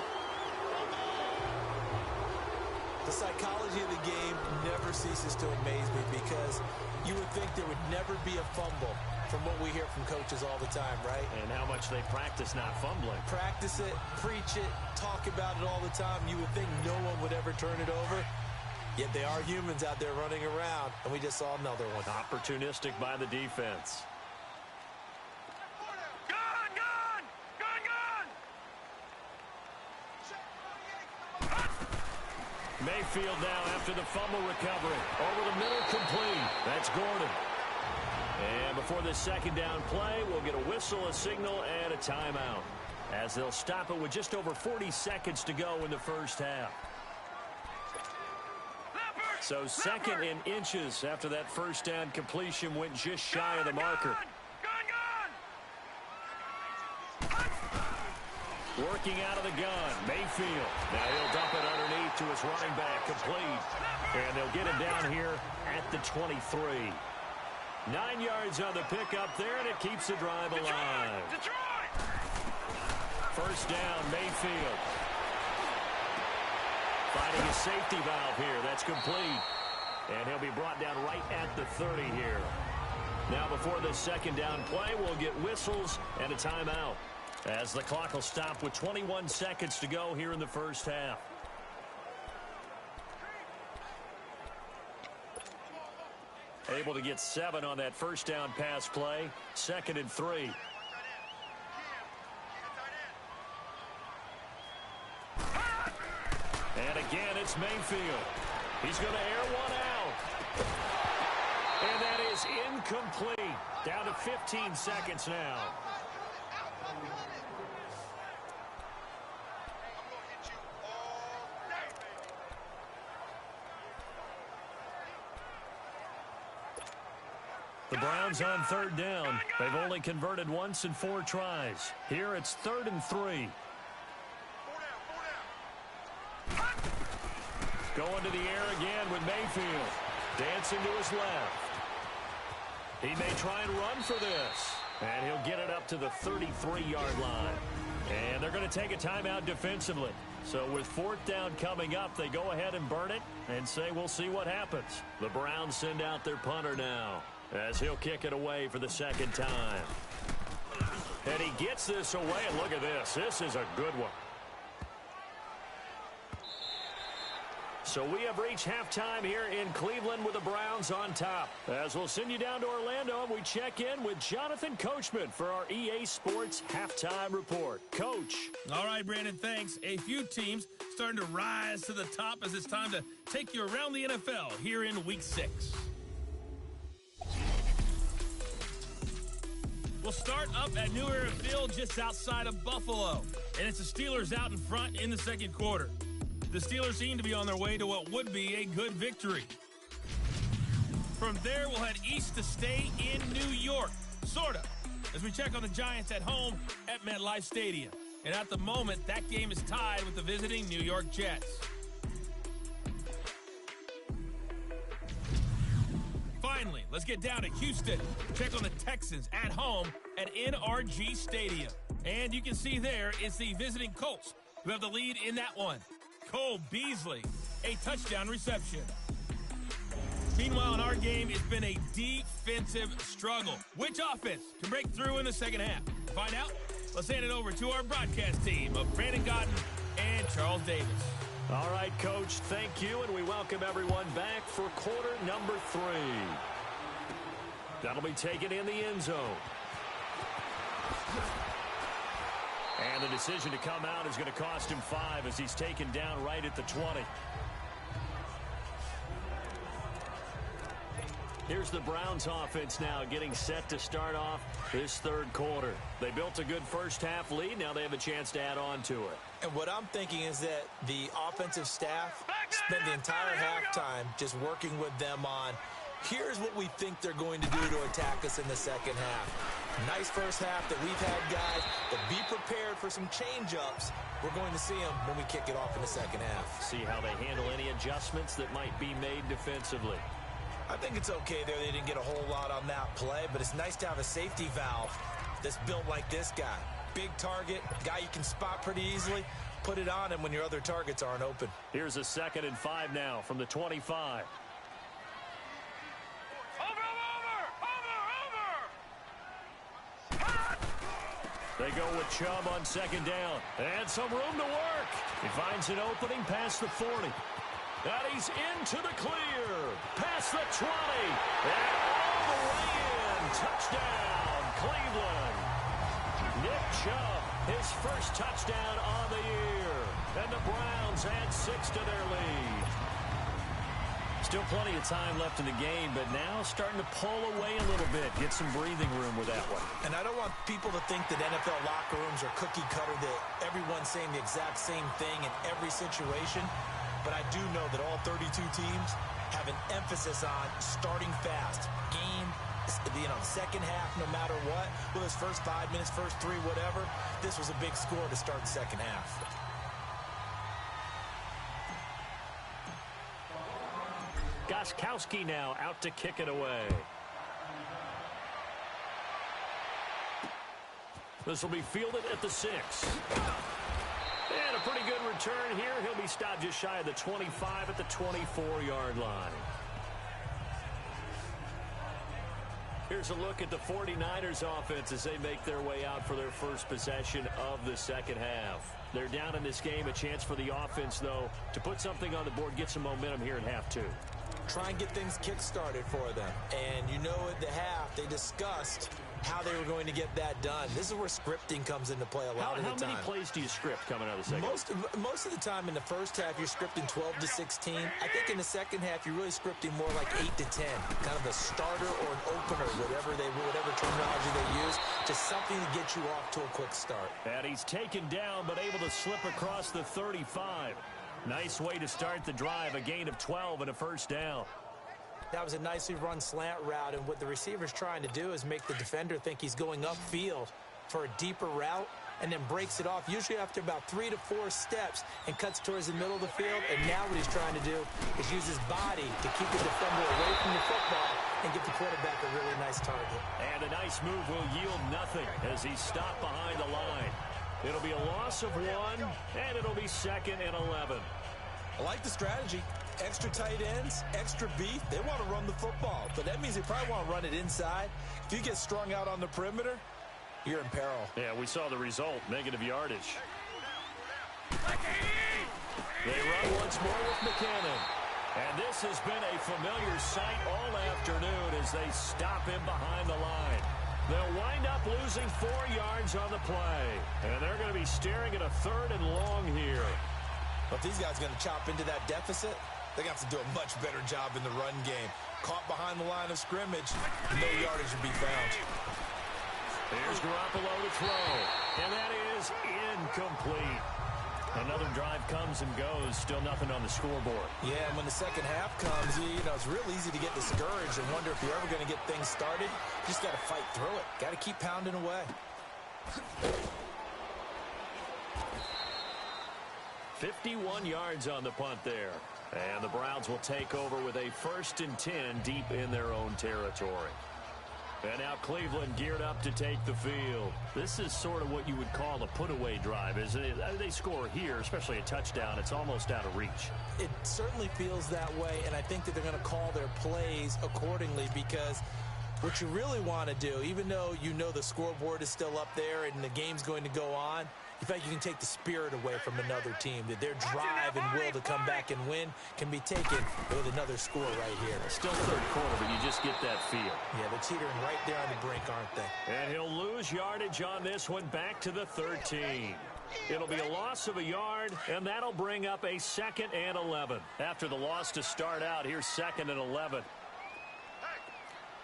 The psychology of the game never ceases to amaze me, because you would think there would never be a fumble from what we hear from coaches all the time, right? And how much they practice not fumbling. Practice it, preach it, talk about it all the time. You would think no one would ever turn it over. Yet they are humans out there running around, and we just saw another one. Opportunistic by the defense. Mayfield now after the fumble recovery. Over the middle, complete. That's Gordon. And before this second down play, we'll get a whistle, a signal, and a timeout, as they'll stop it with just over 40 seconds to go in the first half. So 2nd and inches after that first down completion went just shy of the marker. Working out of the gun, Mayfield. Now he'll dump it underneath to his running back, complete. And they'll get it down here at the 23. 9 yards on the pickup there, and it keeps the drive alive. First down, Mayfield. Finding a safety valve here. That's complete. And he'll be brought down right at the 30 here. Now before this second down play, we'll get whistles and a timeout, as the clock will stop with 21 seconds to go here in the first half. Able to get 7 on that first down pass play. 2nd and 3. And again, it's Mayfield. He's going to air one out. And that is incomplete. Down to 15 seconds now. The Browns on 3rd down. They've only converted once in 4 tries. Here it's 3rd and 3. Going to the air again with Mayfield. Dancing to his left. He may try and run for this. And he'll get it up to the 33-yard line. And they're going to take a timeout defensively. So with 4th down coming up, they go ahead and burn it and say we'll see what happens. The Browns send out their punter now, as he'll kick it away for the 2nd time. And he gets this away, and look at this. This is a good one. So we have reached halftime here in Cleveland with the Browns on top. As we'll send you down to Orlando, and we check in with Jonathan Coachman for our EA Sports Halftime Report. Coach. All right, Brandon, thanks. A few teams starting to rise to the top as it's time to take you around the NFL here in Week 6. We'll start up at New Era Field just outside of Buffalo. And it's the Steelers out in front in the second quarter. The Steelers seem to be on their way to what would be a good victory. From there, we'll head east to stay in New York, sort of, as we check on the Giants at home at MetLife Stadium. And at the moment, that game is tied with the visiting New York Jets. Finally, let's get down to Houston. Check on the Texans at home at NRG Stadium. And you can see there it's the visiting Colts who have the lead in that one. Cole Beasley, a touchdown reception. Meanwhile, in our game, it's been a defensive struggle. Which offense can break through in the second half? To find out, let's hand it over to our broadcast team of Brandon Godden and Charles Davis. All right, Coach, thank you, and we welcome everyone back for quarter number 3. That'll be taken in the end zone. And the decision to come out is going to cost him 5 as he's taken down right at the 20. Here's the Browns offense now getting set to start off this third quarter. They built a good first half lead. Now they have a chance to add on to it. And what I'm thinking is that the offensive staff spent the entire halftime just working with them on, here's what we think they're going to do to attack us in the second half. Nice first half that we've had, guys, but be prepared for some change-ups. We're going to see them when we kick it off in the second half. See how they handle any adjustments that might be made defensively. I think it's okay there. They didn't get a whole lot on that play, but it's nice to have a safety valve that's built like this guy. Big target, guy you can spot pretty easily. Put it on him when your other targets aren't open. Here's a 2nd and 5 now from the 25. They go with Chubb on 2nd down. And some room to work. He finds an opening past the 40. And he's into the clear. Past the 20. And all the way in. Touchdown, Cleveland. Nick Chubb, his first touchdown on the year. And the Browns add 6 to their lead. Still plenty of time left in the game, but now starting to pull away a little bit. Get some breathing room with that one. And I don't want people to think that NFL locker rooms are cookie cutter, that everyone's saying the exact same thing in every situation. But I do know that all 32 teams have an emphasis on starting fast. Game, second half, no matter what, whether it's first 5 minutes, first 3, whatever, this was a big score to start the second half. Gostkowski now out to kick it away. This will be fielded at the 6. And a pretty good return here. He'll be stopped just shy of the 25 at the 24-yard line. Here's a look at the 49ers offense as they make their way out for their first possession of the second half. They're down in this game. A chance for the offense, though, to put something on the board, get some momentum here in half 2. Try and get things kick-started for them. And you know at the half, they discussed how they were going to get that done. This is where scripting comes into play a lot of the time. How many plays do you script coming out of the second half? Most of the time in the first half, you're scripting 12 to 16. I think in the second half, you're really scripting more like 8 to 10. Kind of a starter or an opener, whatever terminology they use. Just something to get you off to a quick start. And he's taken down, but able to slip across the 35. Nice way to start the drive, a gain of 12 and a first down. That was a nicely run slant route, and what the receiver's trying to do is make the defender think he's going upfield for a deeper route and then breaks it off, usually after about 3 to 4 steps, and cuts towards the middle of the field. And now what he's trying to do is use his body to keep the defender away from the football and give the quarterback a really nice target. And a nice move will yield nothing as he's stopped behind the line. It'll be a loss of 1, and it'll be 2nd and 11. I like the strategy. Extra tight ends, extra beef. They want to run the football, but that means they probably want to run it inside. If you get strung out on the perimeter, you're in peril. Yeah, we saw the result, negative yardage. They run once more with McKinnon. And this has been a familiar sight all afternoon as they stop him behind the line. They'll wind up losing 4 yards on the play. And they're going to be staring at a 3rd and long here. But if these guys are going to chop into that deficit, they're going to have to do a much better job in the run game. Caught behind the line of scrimmage, no yardage will be found. Here's Garoppolo to throw, and that is incomplete. Another drive comes and goes, still nothing on the scoreboard. Yeah, and when the second half comes, it's real easy to get discouraged and wonder if you're ever going to get things started. You just got to fight through it. Got to keep pounding away. 51 yards on the punt there. And the Browns will take over with a 1st and 10 deep in their own territory. And now Cleveland geared up to take the field. This is sort of what you would call a put-away drive, isn't it? They score here, especially a touchdown. It's almost out of reach. It certainly feels that way, and I think that they're going to call their plays accordingly, because what you really want to do, even though you know the scoreboard is still up there and the game's going to go on, in fact, you can take the spirit away from another team, that their drive and will to come back and win can be taken with another score right here. Still 3rd quarter, but you just get that feel. Yeah, they're teetering right there on the brink, aren't they? And he'll lose yardage on this one, back to the 13. It'll be a loss of a yard, and that'll bring up a 2nd and 11. After the loss to start out, here's 2nd and 11.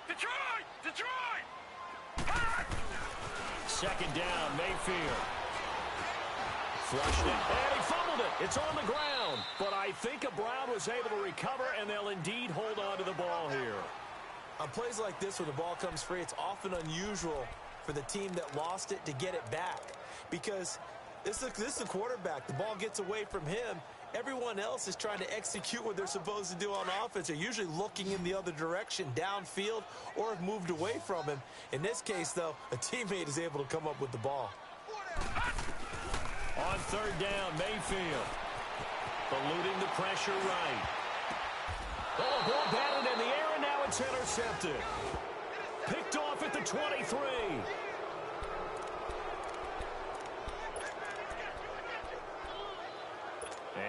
Detroit! Detroit! 2nd down, Mayfield. Flushed it, and he fumbled it. It's on the ground. But I think Brown was able to recover, and they'll indeed hold on to the ball here. On plays like this where the ball comes free, it's often unusual for the team that lost it to get it back. Because this is a quarterback. The ball gets away from him. Everyone else is trying to execute what they're supposed to do on offense. They're usually looking in the other direction, downfield, or have moved away from him. In this case, though, a teammate is able to come up with the ball. On 3rd down, Mayfield. Eluding the pressure right. Oh, ball batted in the air, and now it's intercepted. Picked off at the 23.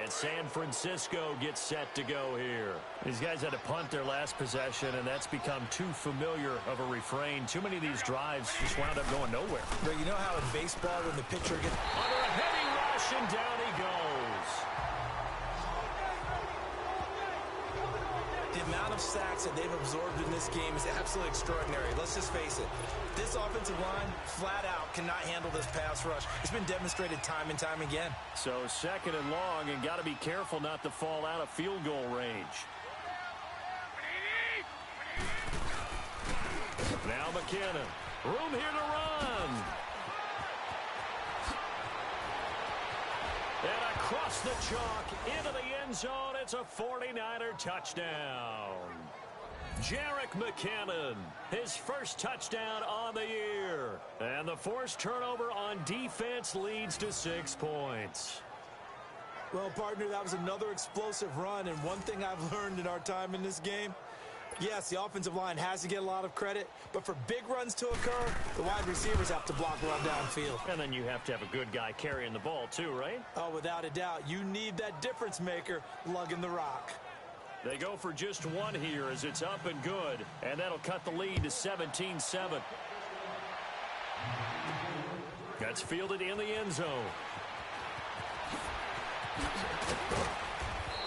And San Francisco gets set to go here. These guys had to punt their last possession, and that's become too familiar of a refrain. Too many of these drives just wound up going nowhere. But you know how in baseball when the pitcher gets under a heavy rush, and down he goes. The amount of sacks that they've absorbed in this game is absolutely extraordinary. Let's just face it. This offensive line, flat out, cannot handle this pass rush. It's been demonstrated time and time again. So 2nd and long, and got to be careful not to fall out of field goal range. McKinnon. Room here to run. And across the chalk into the end zone. It's a 49er touchdown. Jerick McKinnon, his first touchdown on the year. And the forced turnover on defense leads to 6 points. Well, partner, that was another explosive run, and one thing I've learned in our time in this game, yes, the offensive line has to get a lot of credit, but for big runs to occur, the wide receivers have to block well downfield. And then you have to have a good guy carrying the ball too, right? Oh, without a doubt. You need that difference maker lugging the rock. They go for just one here as it's up and good, and that'll cut the lead to 17-7. That's fielded in the end zone.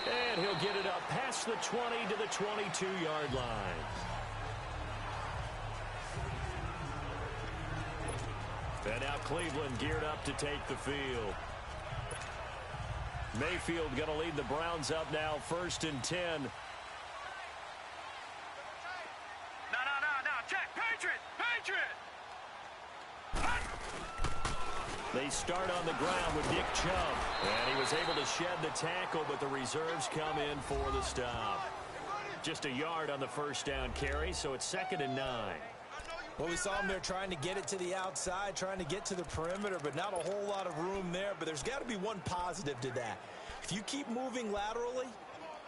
And he'll get it up past the 20 to the 22-yard line. And now Cleveland geared up to take the field. Mayfield going to lead the Browns up now, 1st and 10. No. Check. Patriot. They start on the ground with Nick Chubb. And he was able to shed the tackle, but the reserves come in for the stop. Just a yard on the first down carry, so it's 2nd and 9. Well, we saw him there trying to get it to the outside, trying to get to the perimeter, but not a whole lot of room there. But there's got to be one positive to that. If you keep moving laterally,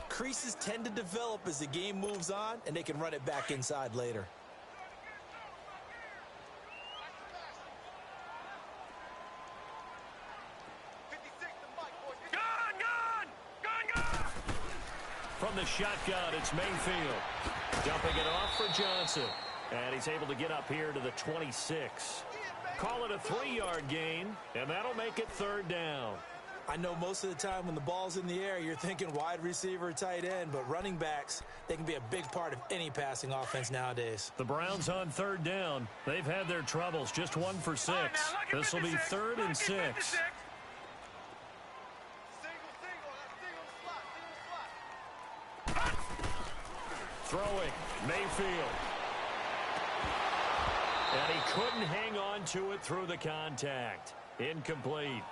creases tend to develop as the game moves on, and they can run it back inside later. From the shotgun, it's Mayfield. Dumping it off for Johnson. And he's able to get up here to the 26. Call it a 3-yard gain, and that'll make it 3rd down. I know most of the time when the ball's in the air, you're thinking wide receiver, tight end, but running backs, they can be a big part of any passing offense nowadays. The Browns on 3rd down. They've had their troubles, just 1 for 6. This will be 3rd and 6. Throwing, Mayfield. And he couldn't hang on to it through the contact. Incomplete.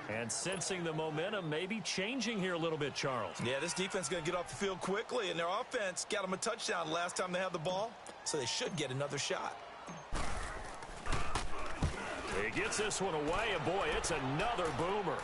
And sensing the momentum maybe changing here a little bit, Charles. Yeah, this defense is going to get off the field quickly, and their offense got them a touchdown last time they had the ball, so they should get another shot. He gets this one away, and boy, it's another boomer.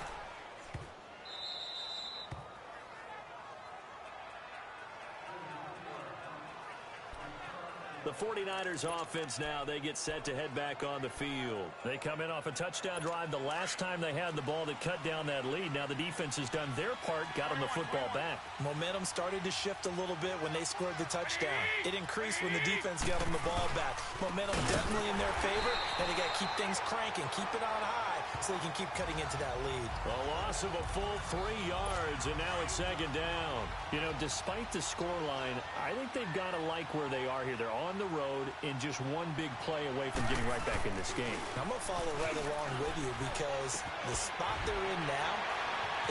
The 49ers offense now, they get set to head back on the field. They come in off a touchdown drive the last time they had the ball that cut down that lead. Now the defense has done their part, got them the football back. Momentum started to shift a little bit when they scored the touchdown. It increased when the defense got them the ball back. Momentum definitely in their favor, and they got to keep things cranking, keep it on high so they can keep cutting into that lead. A loss of a full 3 yards, and now it's 2nd down. You know, despite the scoreline, I think they've got to like where they are here. They're on the road and just one big play away from getting right back in this game. I'm going to follow right along with you because the spot they're in now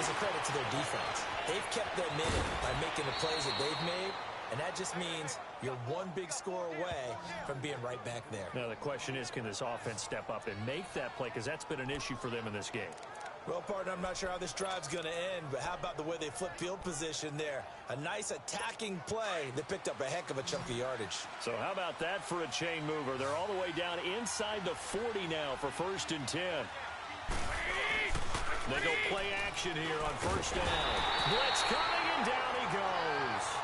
is a credit to their defense. They've kept them in it by making the plays that they've made, and that just means you're one big score away from being right back there. Now the question is, can this offense step up and make that play? Because that's been an issue for them in this game. Well, partner, I'm not sure how this drive's going to end, but how about the way they flip field position there? A nice attacking play that picked up a heck of a chunk of yardage. So how about that for a chain mover? They're all the way down inside the 40 now for 1st and 10. They go play action here on 1st down. Blitz coming, and down he goes.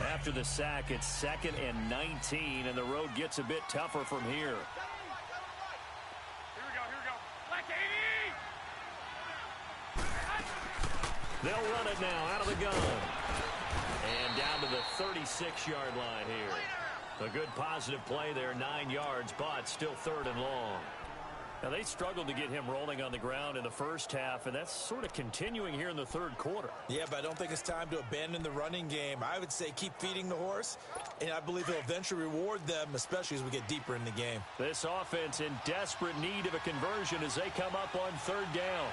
After the sack, it's 2nd and 19, and the road gets a bit tougher from here. Here we go. Black 80! They'll run it now out of the gun. And down to the 36-yard line here. A good positive play there, 9 yards, but still 3rd and long. Now, they struggled to get him rolling on the ground in the first half, and that's sort of continuing here in the third quarter. Yeah, but I don't think it's time to abandon the running game. I would say keep feeding the horse, and I believe he'll eventually reward them, especially as we get deeper in the game. This offense in desperate need of a conversion as they come up on third down.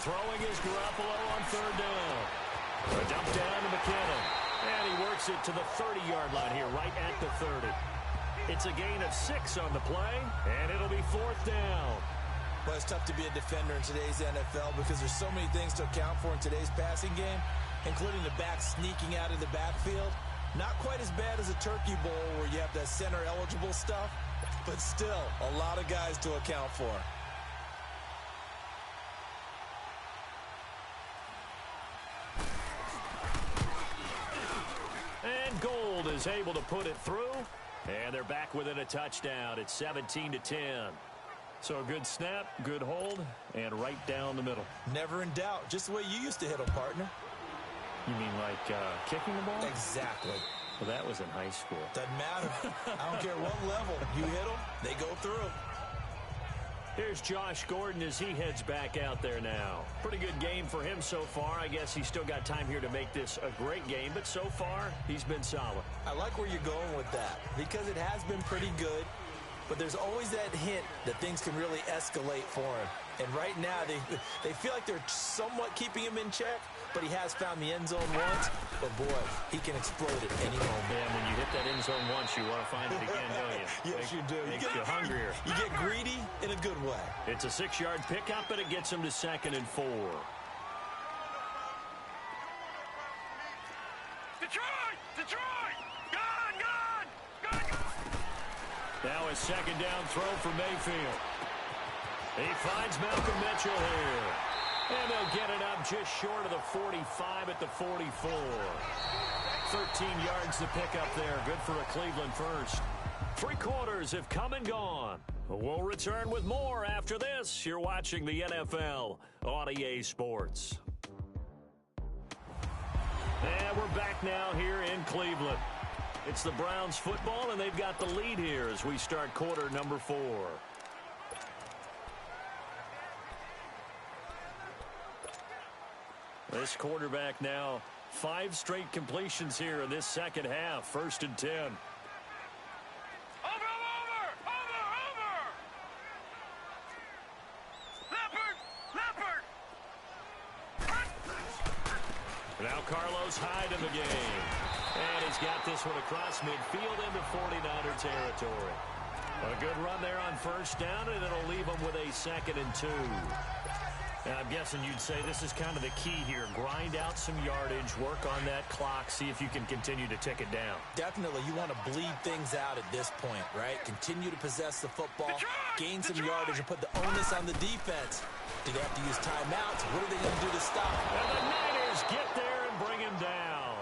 Throwing is Garoppolo on third down. A dump down to McKinnon. And he works it to the 30-yard line here, right at the 30. It's a gain of 6 on the play, and it'll be fourth down. Well, it's tough to be a defender in today's NFL because there's so many things to account for in today's passing game, including the back sneaking out of the backfield. Not quite as bad as a turkey bowl where you have that center-eligible stuff, but still a lot of guys to account for. And Gold is able to put it through. And they're back within a touchdown. It's 17-10. So a good snap, good hold, and right down the middle. Never in doubt. Just the way you used to hit them, partner. You mean like kicking the ball? Exactly. Well, that was in high school. Doesn't matter. I don't care what level. You hit them, they go through. Here's Josh Gordon as he heads back out there now. Pretty good game for him so far. I guess he's still got time here to make this a great game, but so far, he's been solid. I like where you're going with that because it has been pretty good, but there's always that hint that things can really escalate for him. And right now, they feel like they're somewhat keeping him in check, but he has found the end zone once. But, boy, he can explode at any moment. Yeah, when you hit that end zone once, you want to find it again, don't you? Yes, you do. Makes you hungrier. You get greedy in a good way. It's a 6-yard pickup, but it gets him to 2nd and 4. Detroit! Detroit! Gone! Now a 2nd down throw for Mayfield. He finds Malcolm Mitchell here. And they'll get it up just short of the 45 at the 44. 13 yards to pick up there. Good for a Cleveland first. 3 quarters have come and gone. We'll return with more after this. You're watching the NFL on EA Sports. And we're back now here in Cleveland. It's the Browns football, and they've got the lead here as we start quarter number 4. This quarterback now 5 straight completions here in this second half. 1st and 10. Over! Leopard! Now Carlos Hyde in the game. And he's got this one across midfield into 49er territory. A good run there on 1st down, and it'll leave him with a 2nd and 2. I'm guessing you'd say this is kind of the key here. Grind out some yardage, work on that clock, see if you can continue to tick it down. Definitely. You want to bleed things out at this point, right? Continue to possess the football, gain some yardage, and put the onus on the defense. Do they have to use timeouts? What are they going to do to stop? And the Niners get there and bring him down.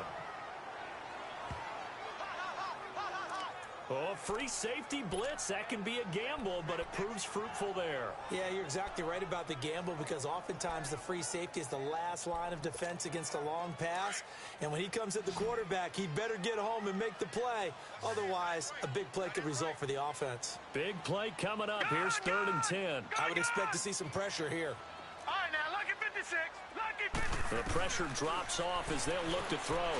Oh, free safety blitz. That can be a gamble, but it proves fruitful there. Yeah, you're exactly right about the gamble because oftentimes the free safety is the last line of defense against a long pass. And when he comes at the quarterback, he'd better get home and make the play. Otherwise, a big play could result for the offense. Big play coming up. Here's 3rd and 10. I would expect to see some pressure here. All right, now, lucky 56. Lucky 56. The pressure drops off as they'll look to throw.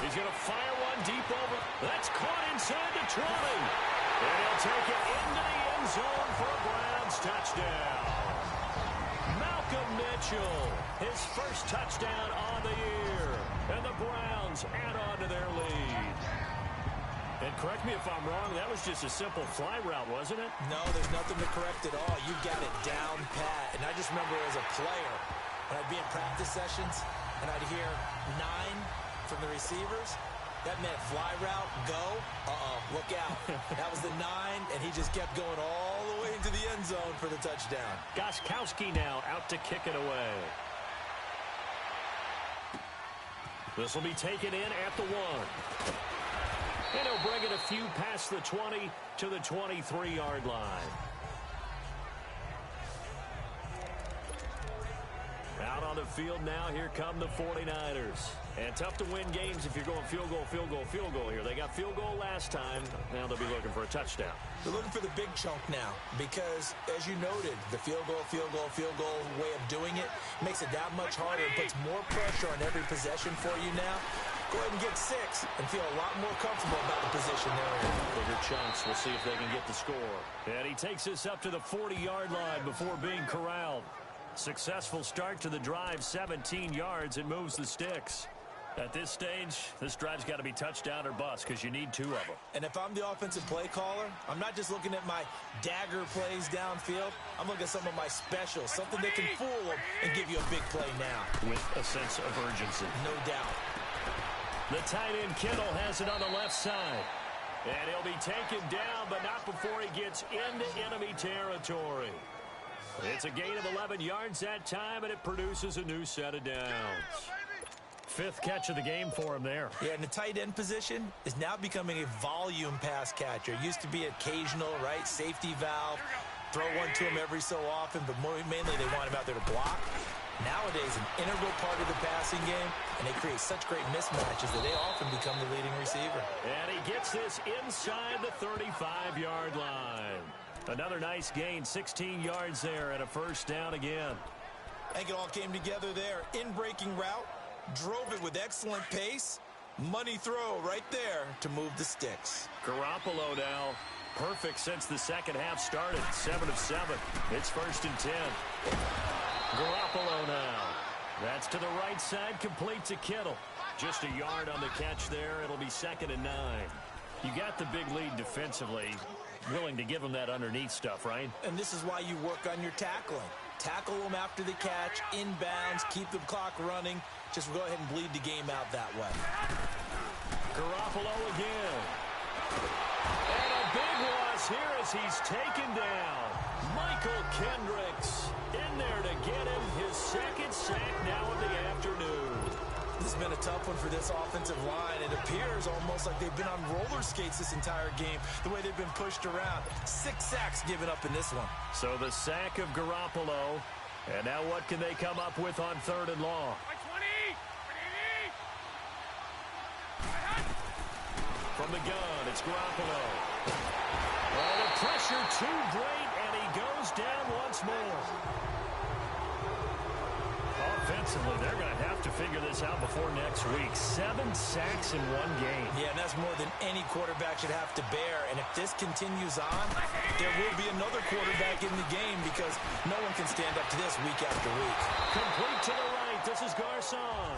He's going to fire one deep over. That's caught inside the 20. And he'll take it into the end zone for a Browns touchdown. Malcolm Mitchell, his first touchdown on the year. And the Browns add on to their lead. And correct me if I'm wrong, that was just a simple fly route, wasn't it? No, there's nothing to correct at all. You got it down pat. And I just remember as a player, when I'd be in practice sessions, and I'd hear 9 from the receivers, that meant fly route, go, look out. That was the 9, and he just kept going all the way into the end zone for the touchdown. Gostkowski now out to kick it away. This will be taken in at the 1. And he'll bring it a few past the 20 to the 23-yard line. Out on the field now, here come the 49ers. And tough to win games if you're going field goal, field goal, field goal here. They got field goal last time. Now they'll be looking for a touchdown. They're looking for the big chunk now because, as you noted, the field goal way of doing it makes it that much harder. It puts more pressure on every possession for you now. Go ahead and get 6 and feel a lot more comfortable about the position they're in. Bigger chunks. We'll see if they can get the score. And he takes us up to the 40-yard line before being corralled. Successful start to the drive, 17 yards, and moves the sticks. At this stage, this drive's got to be touchdown or bust because you need 2 of them. And if I'm the offensive play caller, I'm not just looking at my dagger plays downfield. I'm looking at some of my specials, something that can fool them and give you a big play now. With a sense of urgency. No doubt. The tight end Kittle has it on the left side. And he'll be taken down, but not before he gets into enemy territory. It's a gain of 11 yards that time, and it produces a new set of downs. 5th catch of the game for him there. Yeah, and the tight end position is now becoming a volume pass catcher. It used to be occasional, right? Safety valve. Throw one to him every so often, but mainly they want him out there to block. Nowadays, an integral part of the passing game, and they create such great mismatches that they often become the leading receiver. And he gets this inside the 35-yard line. Another nice gain, 16 yards there, and a first down again. I think it all came together there. In-breaking route, drove it with excellent pace. Money throw right there to move the sticks. Garoppolo now. Perfect since the second half started. 7 of 7. It's 1st and 10. Garoppolo now. That's to the right side, complete to Kittle. Just a yard on the catch there. It'll be 2nd and 9. You got the big lead defensively. Willing to give them that underneath stuff, right? And this is why you work on your tackling. Tackle them after the catch, inbounds, keep the clock running. Just go ahead and bleed the game out that way. Garoppolo again. And a big loss here as he's taken down. Michael Kendricks in there to get him his 2nd sack now of the afternoon. This has been a tough one for this offensive line. It appears almost like they've been on roller skates this entire game, the way they've been pushed around. 6 sacks given up in this one. So the sack of Garoppolo. And now what can they come up with on 3rd and long? From the gun, it's Garoppolo. Oh, the pressure too great, and he goes down once more. Offensively, they're going to have to figure this out before next week. 7 sacks in one game. Yeah, and that's more than any quarterback should have to bear. And if this continues on, there will be another quarterback in the game because no one can stand up to this week after week. Complete to the right. This is Garcon.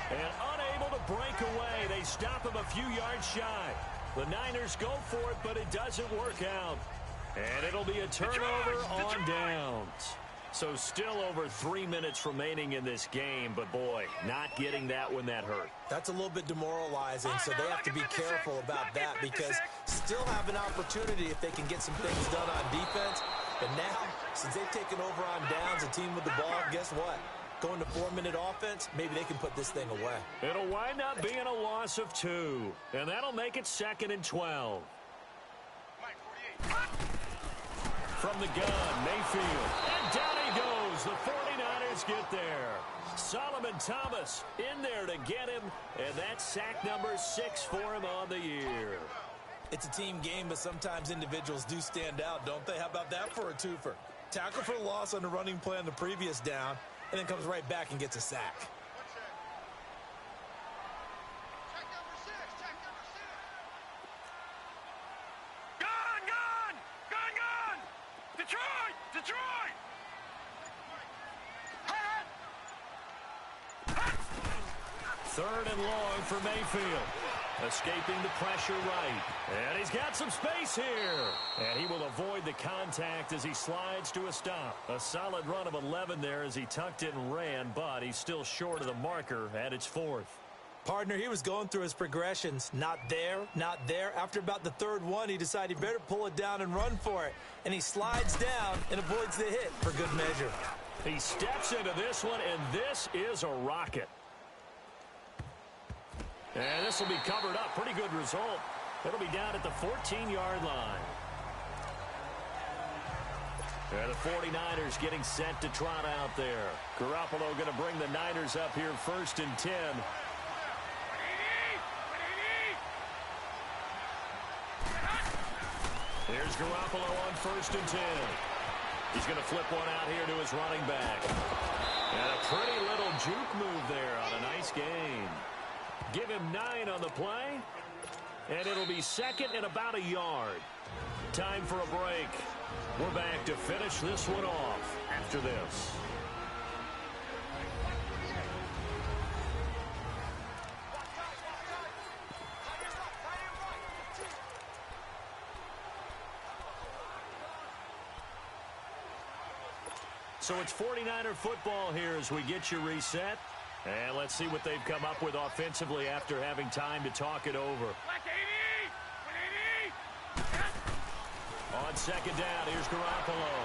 And unable to break away. They stop him a few yards shy. The Niners go for it, but it doesn't work out. And it'll be a turnover on downs. So still over 3 minutes remaining in this game, but boy, not getting that when that hurt. That's a little bit demoralizing, so they have to be careful about that because still have an opportunity if they can get some things done on defense. But now, since they've taken over on downs, a team with the ball, guess what? Going to 4-minute offense, maybe they can put this thing away. It'll wind up being a loss of 2, and that'll make it 2nd and 12. From the gun, Mayfield. And down he goes. The 49ers get there. Solomon Thomas in there to get him, and that's sack number 6 for him on the year. It's a team game, but sometimes individuals do stand out, don't they? How about that for a twofer? Tackle for loss on the running play on the previous down, and then comes right back and gets a sack. Detroit! 3rd and long for Mayfield. Escaping the pressure right. And he's got some space here. And he will avoid the contact as he slides to a stop. A solid run of 11 there as he tucked it and ran, but he's still short of the marker at its 4th. Partner, he was going through his progressions. Not there, not there. After about the 3rd one, he decided he better pull it down and run for it. And he slides down and avoids the hit for good measure. He steps into this one, and this is a rocket. And this will be covered up. Pretty good result. It'll be down at the 14-yard line. And the 49ers getting set to trot out there. Garoppolo going to bring the Niners up here 1st and 10. Here's Garoppolo on 1st and 10. He's going to flip one out here to his running back. And a pretty little juke move there on a nice gain. Give him 9 on the play. And it'll be 2nd and about a yard. Time for a break. We're back to finish this one off after this. So it's 49er football here as we get you reset. And let's see what they've come up with offensively after having time to talk it over. On 2nd down, here's Garoppolo.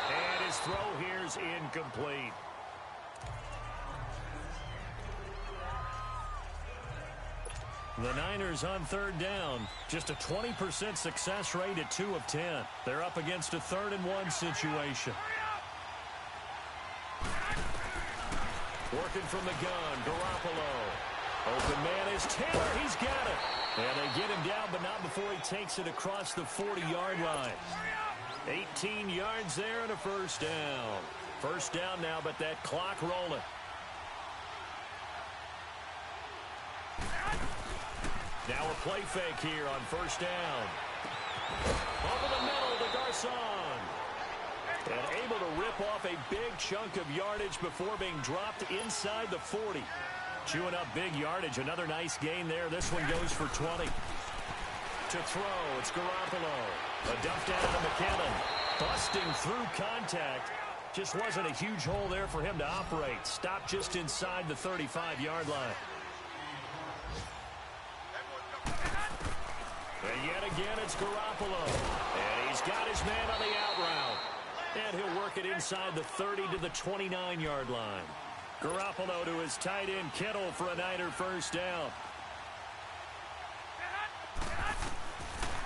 And his throw here's incomplete. The Niners on 3rd down. Just a 20% success rate at 2 of 10. They're up against a 3rd and 1 situation. Working from the gun, Garoppolo. Open man is Taylor. He's got it. And they get him down, but not before he takes it across the 40-yard line. 18 yards there and a 1st down. 1st down now, but that clock rolling. Now a play fake here on 1st down. Over the middle to Garcon. And able to rip off a big chunk of yardage before being dropped inside the 40. Chewing up big yardage. Another nice gain there. This one goes for 20. To throw, it's Garoppolo. A dump down to McKinnon. Busting through contact. Just wasn't a huge hole there for him to operate. Stopped just inside the 35-yard line. And yet again, it's Garoppolo. And he's got his man on the out route. And he'll work it inside the 30 to the 29-yard line. Garoppolo to his tight end, Kittle, for a Niner 1st down.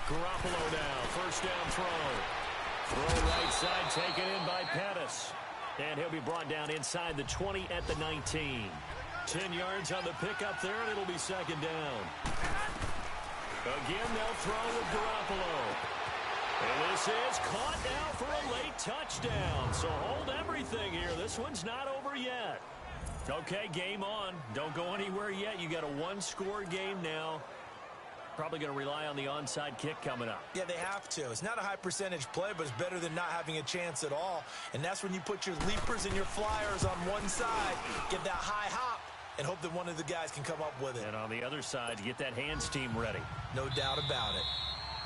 Garoppolo now, 1st down throw. Throw right side taken in by Pettis. And he'll be brought down inside the 20 at the 19. 10 yards on the pickup there, and it'll be 2nd down. Again, they'll throw with Garoppolo. And this is caught now for a late touchdown. So hold everything here. This one's not over yet. Okay, game on. Don't go anywhere yet. You got a 1-score game now. Probably going to rely on the onside kick coming up. Yeah, they have to. It's not a high percentage play, but it's better than not having a chance at all. And that's when you put your leapers and your flyers on one side, get that high hop, and hope that one of the guys can come up with it. And on the other side, you get that hands team ready. No doubt about it.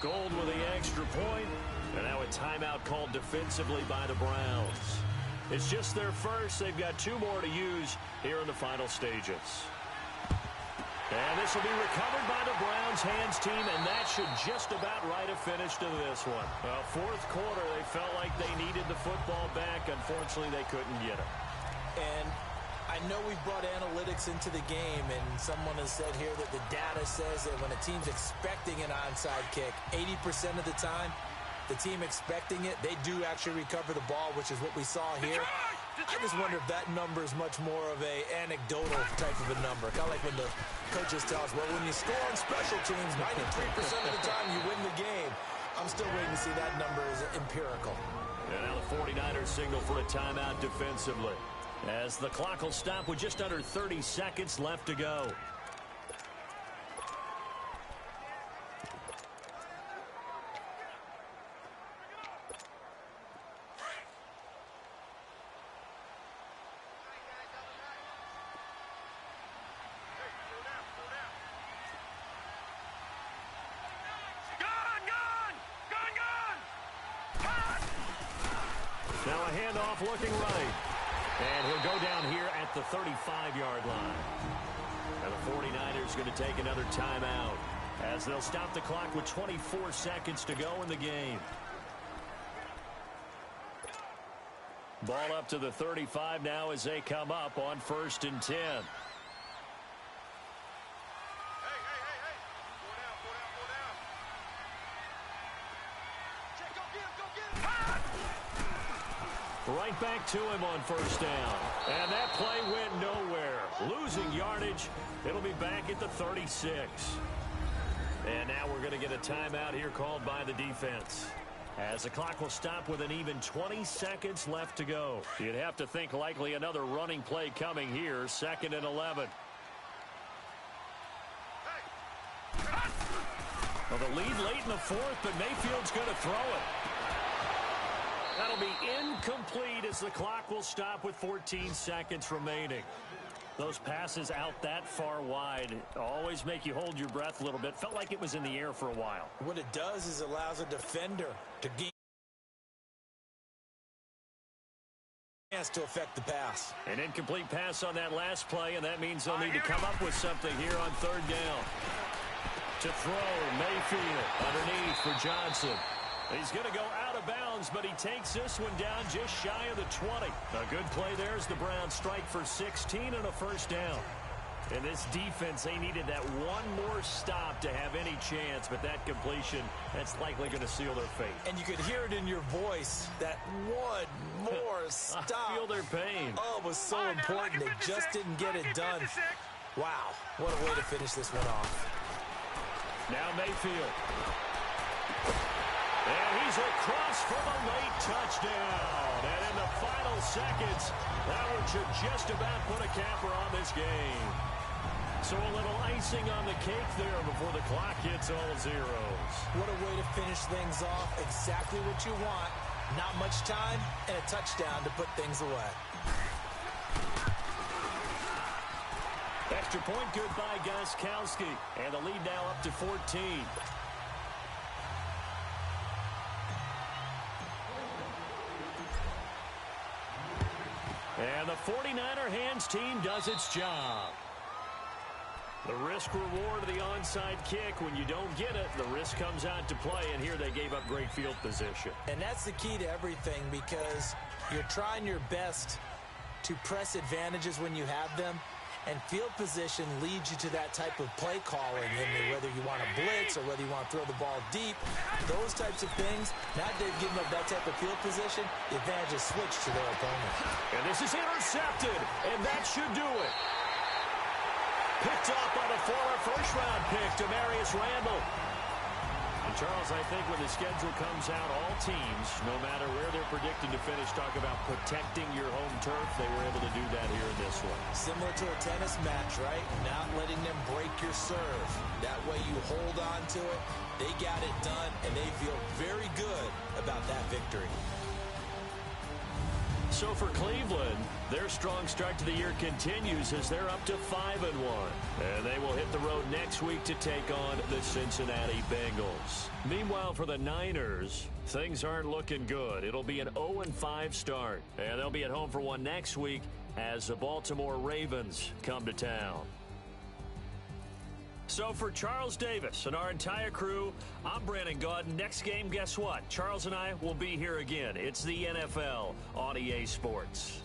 Gold with the extra point, and now a timeout called defensively by the Browns. It's just their first. They've got 2 more to use here in the final stages. And this will be recovered by the Browns hands team, and that should just about write a finish to this one. Well, 4th quarter, they felt like they needed the football back. Unfortunately, they couldn't get it. And I know we've brought analytics into the game, and someone has said here that the data says that when a team's expecting an onside kick, 80% of the time, the team expecting it, they do actually recover the ball, which is what we saw here. I just wonder if that number is much more of a anecdotal type of a number. Kind of like when the coaches tell us, well, when you score on special teams, 93% of the time you win the game. I'm still waiting to see that number is empirical. And now the 49ers signal for a timeout defensively, as the clock will stop with just under 30 seconds left to go. Now a handoff looking right. And he'll go down here at the 35-yard line. And the 49ers going to take another timeout as they'll stop the clock with 24 seconds to go in the game. Ball up to the 35 now as they come up on 1st and 10. Right back to him on 1st down. And that play went nowhere. Losing yardage. It'll be back at the 36. And now we're going to get a timeout here called by the defense, as the clock will stop with an even 20 seconds left to go. You'd have to think likely another running play coming here, 2nd and 11. Well, the lead late in the 4th, but Mayfield's going to throw it. That'll be incomplete as the clock will stop with 14 seconds remaining. Those passes out that far wide always make you hold your breath a little bit. Felt like it was in the air for a while. What it does is allows a defender to gain a chance to affect the pass. An incomplete pass on that last play, and that means they'll need to come up with something here on 3rd down. To throw, Mayfield underneath for Johnson. He's going to go out of bounds, but he takes this one down just shy of the 20. A good play there as the Browns strike for 16 and a 1st down. And this defense, they needed that one more stop to have any chance, but that completion, that's likely going to seal their fate. And you could hear it in your voice, that one more stop. I feel their pain. Oh, it was so important. They just didn't get it done. Wow, what a way to finish this one off. Now Mayfield. And he's across for the late touchdown. And in the final seconds, that should just about put a capper on this game. So a little icing on the cake there before the clock hits all zeros. What a way to finish things off. Exactly what you want. Not much time and a touchdown to put things away. Extra point good by Gostkowski. And the lead now up to 14. And the 49er hands team does its job. The risk reward of the onside kick. When you don't get it, the risk comes out to play, and here they gave up great field position. And that's the key to everything, because you're trying your best to press advantages when you have them, and field position leads you to that type of play calling, and whether you want to blitz or whether you want to throw the ball deep, those types of things. Now they've given up that type of field position, the advantage is switched to their opponent. And this is intercepted, and that should do it. Picked up by the former first-round pick, Demarius Randall. And Charles, I think when the schedule comes out, all teams, no matter where they're predicted to finish, talk about protecting your home turf. They were able to do that here in this one. Similar to a tennis match, right? Not letting them break your serve. That way you hold on to it. They got it done, and they feel very good about that victory. So for Cleveland, their strong start to the year continues as they're up to 5-1. And they will hit the road next week to take on the Cincinnati Bengals. Meanwhile, for the Niners, things aren't looking good. It'll be an 0-5 start. And they'll be at home for one next week as the Baltimore Ravens come to town. So for Charles Davis and our entire crew, I'm Brandon Gaudin. Next game, guess what? Charles and I will be here again. It's the NFL on EA Sports.